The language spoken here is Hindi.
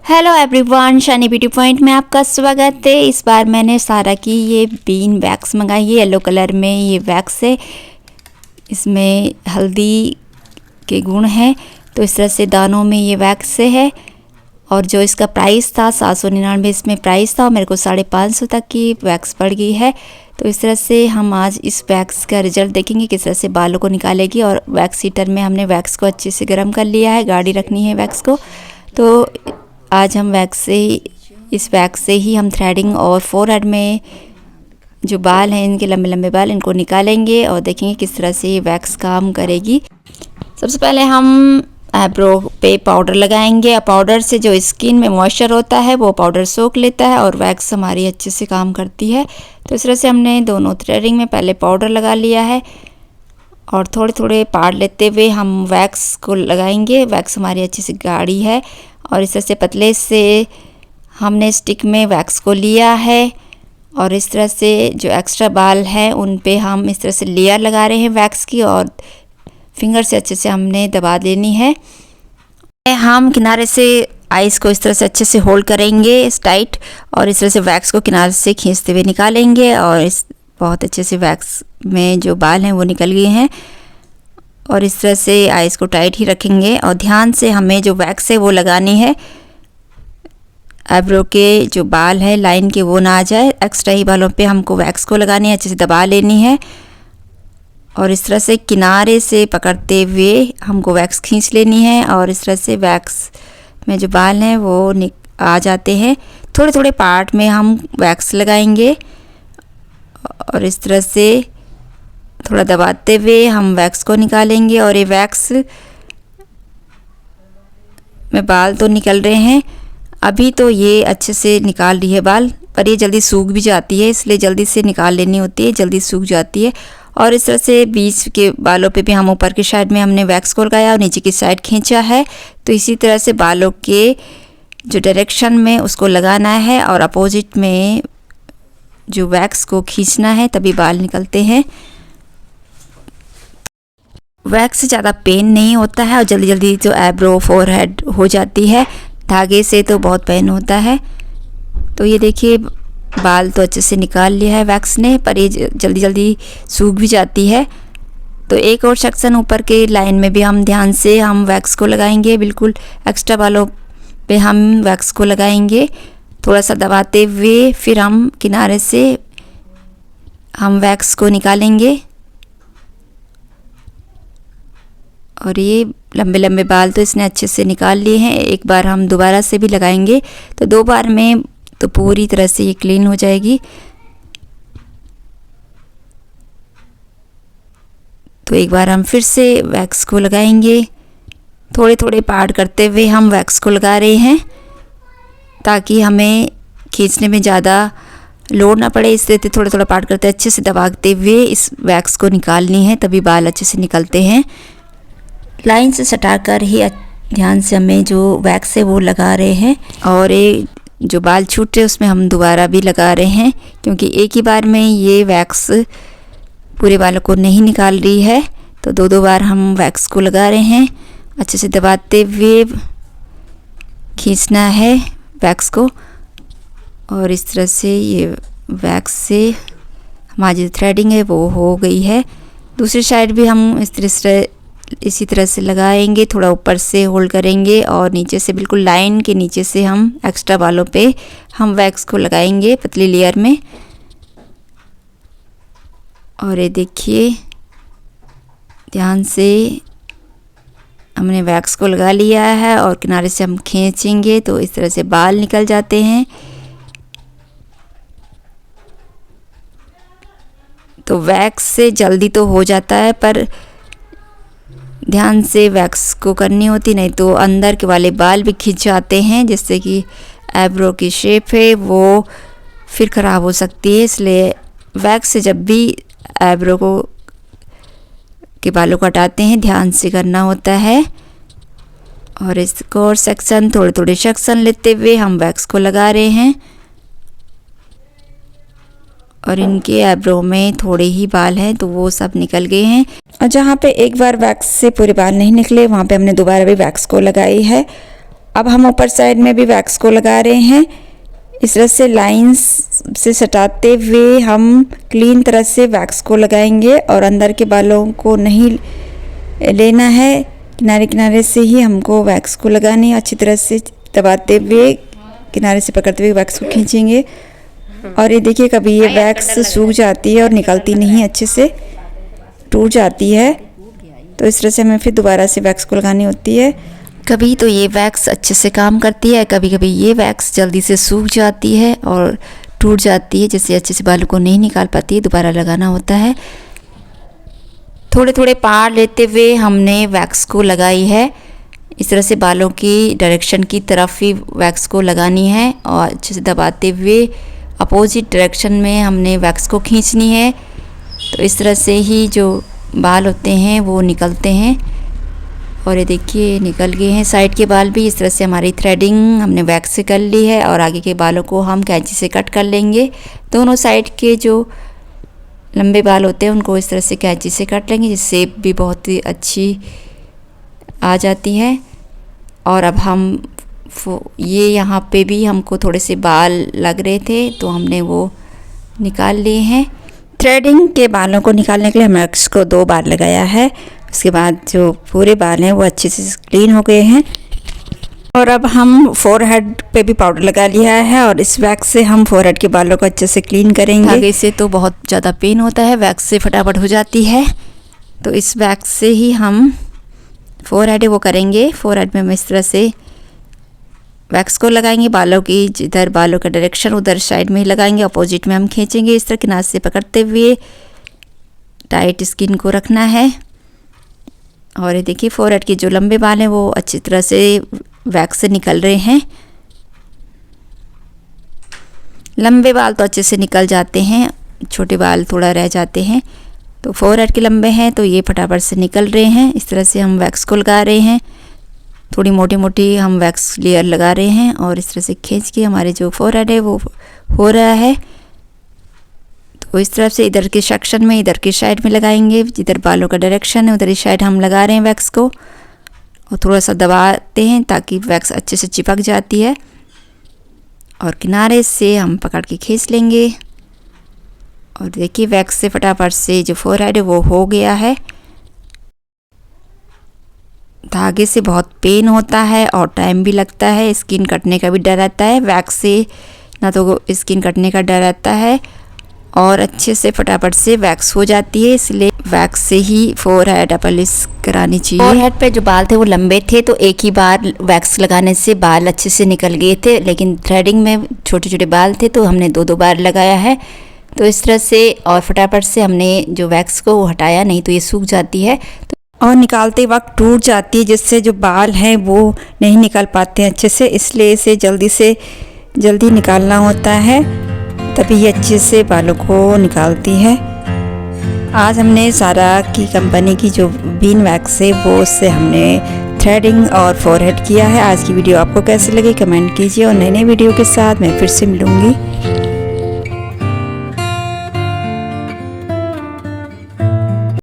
हेलो एवरीवन, शानी ब्यूटी पॉइंट में आपका स्वागत है। इस बार मैंने सारा की ये बीन वैक्स मंगाई है। येलो कलर में ये वैक्स है, इसमें हल्दी के गुण हैं। तो इस तरह से दानों में ये वैक्स है और जो इसका प्राइस था 799 इसमें प्राइस था और मेरे को 550 तक की वैक्स पड़ गई है। तो इस तरह से हम आज इस वैक्स का रिजल्ट देखेंगे, किस तरह से बालों को निकालेगी। और वैक्स हीटर में हमने वैक्स को अच्छे से गर्म कर लिया है, गाढ़ी रखनी है वैक्स को। तो आज हम इस वैक्स से ही हम थ्रेडिंग और फोरहेड में जो बाल हैं, इनके लंबे लंबे बाल, इनको निकालेंगे और देखेंगे किस तरह से ये वैक्स काम करेगी। सबसे पहले हम आईब्रो पे पाउडर लगाएंगे। और पाउडर से जो स्किन में मॉइस्चर होता है वो पाउडर सोख लेता है और वैक्स हमारी अच्छे से काम करती है। तो इस तरह से हमने दोनों थ्रेडिंग में पहले पाउडर लगा लिया है और थोड़े थोड़े पार्ट लेते हुए हम वैक्स को लगाएंगे। वैक्स हमारी अच्छी से गाढ़ी है और इस तरह से पतले से हमने स्टिक में वैक्स को लिया है और इस तरह से जो एक्स्ट्रा बाल हैं उन पे हम इस तरह से लेयर लगा रहे हैं वैक्स की और फिंगर से अच्छे से हमने दबा देनी है। हम किनारे से आइस को इस तरह से अच्छे से होल्ड करेंगे टाइट और इस तरह से वैक्स को किनारे से खींचते हुए निकालेंगे और इस बहुत अच्छे से वैक्स में जो बाल हैं वो निकल गए हैं। और इस तरह से आइस को टाइट ही रखेंगे और ध्यान से हमें जो वैक्स है वो लगानी है। आईब्रो के जो बाल है लाइन के वो ना आ जाए, एक्स्ट्रा ही बालों पे हमको वैक्स को लगानी है, अच्छे से दबा लेनी है और इस तरह से किनारे से पकड़ते हुए हमको वैक्स खींच लेनी है। और इस तरह से वैक्स में जो बाल हैं वो आ जाते हैं। थोड़े थोड़े पार्ट में हम वैक्स लगाएंगे और इस तरह से थोड़ा दबाते हुए हम वैक्स को निकालेंगे। और ये वैक्स में बाल तो निकल रहे हैं, अभी तो ये अच्छे से निकाल रही है बाल, पर ये जल्दी सूख भी जाती है, इसलिए जल्दी से निकाल लेनी होती है, जल्दी सूख जाती है। और इस तरह से बीच के बालों पे भी हम ऊपर की साइड में हमने वैक्स को लगाया और नीचे की साइड खींचा है। तो इसी तरह से बालों के जो डायरेक्शन में उसको लगाना है और अपोजिट में जो वैक्स को खींचना है, तभी बाल निकलते हैं। वैक्स से ज़्यादा पेन नहीं होता है और जल्दी जल्दी जो आईब्रो फोरहेड हो जाती है। धागे से तो बहुत पेन होता है। तो ये देखिए बाल तो अच्छे से निकाल लिया है वैक्स ने, पर ये जल्दी जल्दी सूख भी जाती है। तो एक और सेक्शन ऊपर के लाइन में भी हम ध्यान से हम वैक्स को लगाएंगे, बिल्कुल एक्स्ट्रा बालों पे हम वैक्स को लगाएंगे थोड़ा सा दबाते हुए, फिर हम किनारे से हम वैक्स को निकालेंगे। और ये लंबे लंबे बाल तो इसने अच्छे से निकाल लिए हैं। एक बार हम दोबारा से भी लगाएंगे तो 2 बार में तो पूरी तरह से ये क्लीन हो जाएगी। तो एक बार हम फिर से वैक्स को लगाएंगे, थोड़े थोड़े पार्ट करते हुए हम वैक्स को लगा रहे हैं ताकि हमें खींचने में ज़्यादा लोड ना पड़े। इसलिए थोड़ा थोड़ा पार्ट करते अच्छे से दबाते हुए इस वैक्स को निकालनी है, तभी बाल अच्छे से निकलते हैं। लाइन से सटाकर ही ध्यान से हमें जो वैक्स है वो लगा रहे हैं। और ये जो बाल छूट रहे उसमें हम दोबारा भी लगा रहे हैं, क्योंकि एक ही बार में ये वैक्स पूरे बालों को नहीं निकाल रही है। तो 2 बार हम वैक्स को लगा रहे हैं, अच्छे से दबाते हुए खींचना है वैक्स को। और इस तरह से ये वैक्स से हमारी जो थ्रेडिंग है वो हो गई है। दूसरी साइड भी हम इसी तरह से लगाएंगे, थोड़ा ऊपर से होल्ड करेंगे और नीचे से बिल्कुल लाइन के नीचे से हम एक्स्ट्रा बालों पे हम वैक्स को लगाएंगे पतली लेयर में। और ये देखिए ध्यान से हमने वैक्स को लगा लिया है और किनारे से हम खींचेंगे तो इस तरह से बाल निकल जाते हैं। तो वैक्स से जल्दी तो हो जाता है, पर ध्यान से वैक्स को करनी होती, नहीं तो अंदर के वाले बाल भी खिंच जाते हैं, जिससे कि आईब्रो की शेप है वो फिर ख़राब हो सकती है। इसलिए वैक्स से जब भी आईब्रो के बालों को हटाते हैं ध्यान से करना होता है। और इसको और सेक्शन थोड़े थोड़े सेक्शन लेते हुए हम वैक्स को लगा रहे हैं। और इनके आईब्रो में थोड़े ही बाल हैं तो वो सब निकल गए हैं। और जहाँ पे एक बार वैक्स से पूरे बाल नहीं निकले वहाँ पे हमने दोबारा भी वैक्स को लगाई है। अब हम ऊपर साइड में भी वैक्स को लगा रहे हैं। इस तरह से लाइंस से सटाते हुए हम क्लीन तरह से वैक्स को लगाएंगे और अंदर के बालों को नहीं लेना है, किनारे किनारे से ही हमको वैक्स को लगानी है। अच्छी तरह से दबाते हुए किनारे से पकड़ते हुए वैक्स को खींचेंगे। और ये देखिए कभी ये वैक्स सूख जाती है और निकलती नहीं, अच्छे से टूट जाती है, तो इस तरह से हमें फिर दोबारा से वैक्स को लगानी होती है। कभी तो ये वैक्स अच्छे से काम करती है, कभी कभी ये वैक्स जल्दी से सूख जाती है और टूट जाती है, जिससे अच्छे से बालों को नहीं निकाल पाती है, दोबारा लगाना होता है। थोड़े थोड़े पार लेते हुए हमने वैक्स को लगाई है। इस तरह से बालों की डायरेक्शन की तरफ ही वैक्स को लगानी है और अच्छे से दबाते हुए अपोजिट डायरेक्शन में हमने वैक्स को खींचनी है। तो इस तरह से ही जो बाल होते हैं वो निकलते हैं। और ये देखिए निकल गए हैं साइड के बाल भी। इस तरह से हमारी थ्रेडिंग हमने वैक्स से कर ली है और आगे के बालों को हम कैंची से कट कर लेंगे। दोनों साइड के जो लंबे बाल होते हैं उनको इस तरह से कैंची से काट लेंगे, जिससे भी बहुत ही अच्छी आ जाती है। और अब हम ये यहाँ पे भी हमको थोड़े से बाल लग रहे थे तो हमने वो निकाल लिए हैं। थ्रेडिंग के बालों को निकालने के लिए हमने वैक्स को 2 बार लगाया है। उसके बाद जो पूरे बाल हैं वो अच्छे से क्लीन हो गए हैं। और अब हम फोरहेड पे भी पाउडर लगा लिया है और इस वैक्स से हम फोरहेड के बालों को अच्छे से क्लीन करेंगे। आगे से तो बहुत ज़्यादा पेन होता है, वैक्स से फटाफट हो जाती है, तो इस वैक्स से ही हम फोरहेड वो करेंगे। फोरहेड में हम इस तरह से वैक्स को लगाएंगे, बालों की जिधर बालों का डायरेक्शन उधर साइड में ही लगाएंगे, अपोजिट में हम खींचेंगे। इस तरह किनारे से पकड़ते हुए टाइट स्किन को रखना है। और ये देखिए फोरहेड के जो लंबे बाल हैं वो अच्छी तरह से वैक्स से निकल रहे हैं। लंबे बाल तो अच्छे से निकल जाते हैं, छोटे बाल थोड़ा रह जाते हैं। तो फोरहेड के लंबे हैं तो ये फटाफट से निकल रहे हैं। इस तरह से हम वैक्स को लगा रहे हैं, थोड़ी मोटी मोटी हम वैक्स लेयर लगा रहे हैं और इस तरह से खींच के हमारे जो फोरहेड है वो हो रहा है। तो इस तरफ से इधर के सेक्शन में इधर की साइड में लगाएंगे, जिधर बालों का डायरेक्शन है उधर इस साइड हम लगा रहे हैं वैक्स को और थोड़ा सा दबाते हैं ताकि वैक्स अच्छे से चिपक जाती है। और किनारे से हम पकड़ के खींच लेंगे और देखिए वैक्स से फटाफट से जो फोरहेड है वो हो गया है। धागे से बहुत पेन होता है और टाइम भी लगता है, स्किन कटने का भी डर रहता है। वैक्स से ना तो स्किन कटने का डर रहता है और अच्छे से फटाफट से वैक्स हो जाती है, इसलिए वैक्स से ही फोरहेड पॉलिश करानी चाहिए। फोरहेड पे जो बाल थे वो लंबे थे तो एक ही बार वैक्स लगाने से बाल अच्छे से निकल गए थे, लेकिन थ्रेडिंग में छोटे छोटे बाल थे तो हमने 2 बार लगाया है। तो इस तरह से और फटाफट से हमने जो वैक्स को वो हटाया, नहीं तो ये सूख जाती है और निकालते वक्त टूट जाती है, जिससे जो बाल हैं वो नहीं निकल पाते हैं अच्छे से, इसलिए इसे जल्दी निकालना होता है, तभी ये अच्छे से बालों को निकालती है। आज हमने सारा की कंपनी की जो बीन वैक्स है वो उससे हमने थ्रेडिंग और फोरहेड किया है। आज की वीडियो आपको कैसी लगी कमेंट कीजिए और नई वीडियो के साथ मैं फिर से मिलूँगी।